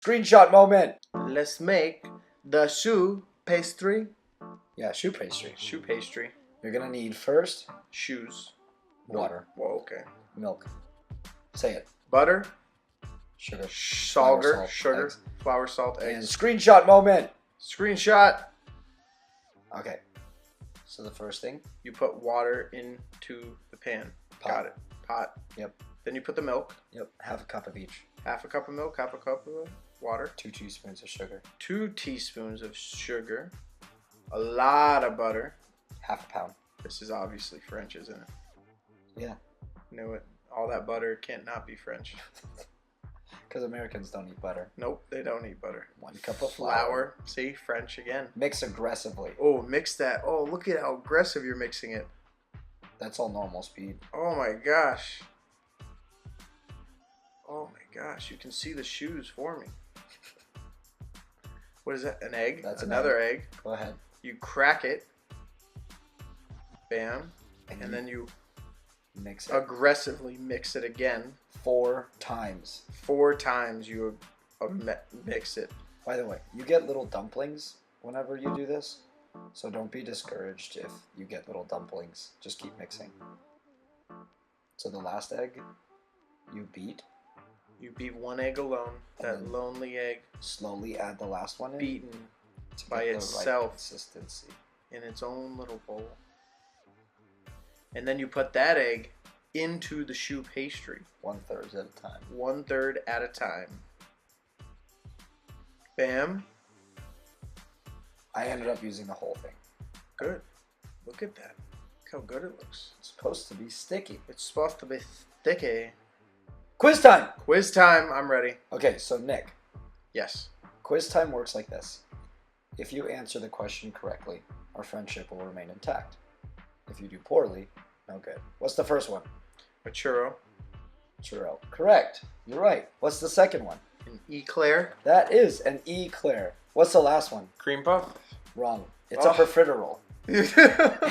Screenshot moment. Let's make the choux pastry. Yeah, choux pastry. Choux pastry. You're gonna need first Choux. water, Whoa, okay. milk. Say it. Butter. Sugar. Sugar. Sugar. Eggs. Flour, salt, And eggs. screenshot moment. Screenshot. Okay. So the first thing. You put water into the pan. Pot. Got it. Pot. Yep. Then you put the milk. Yep. Half a cup of each. Half a cup of milk, half a cup of water. 2 teaspoons of sugar. 2 teaspoons of sugar. A lot of butter. Half a pound. This is obviously French, isn't it? Yeah. Knew it. All that butter can't not be French. Because Americans don't eat butter. Nope, they don't eat butter. 1 cup of Flour. See, French again. Mix aggressively. Oh, mix that. Oh, look at how aggressive you're mixing it. That's all normal speed. Oh my gosh. Oh my gosh, you can see the shoes forming. What is that? An egg? That's another egg. Go ahead. You crack it. Bam. And then you mix it. Aggressively mix it again. 4 times. 4 times you mix it. By the way, you get little dumplings whenever you do this. So don't be discouraged if you get little dumplings. Just keep mixing. So the last egg, you beat. You beat 1 egg alone. That lonely egg. Slowly add the last one in. Beaten to by get the itself. right consistency. In its own little bowl. And then you put that egg into the choux pastry. 1/3 at a time. 1/3 at a time. Bam. I ended up using the whole thing. Good. Look at that. Look how good it looks. It's supposed to be sticky. It's supposed to be sticky. Quiz time! Quiz time. I'm ready. Okay, so Nick. Yes. Quiz time works like this. If you answer the question correctly, our friendship will remain intact. If you do poorly, no good. What's the first one? A churro. Churro. Correct. You're right. What's the second one? An eclair. That is an eclair. What's the last one? Cream puff. Wrong. It's a profiterole. It's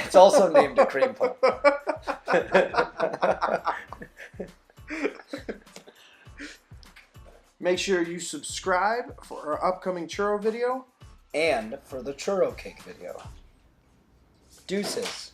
It's also named a cream puff. Make sure you subscribe for our upcoming churro video. And for the churro cake video. Deuces.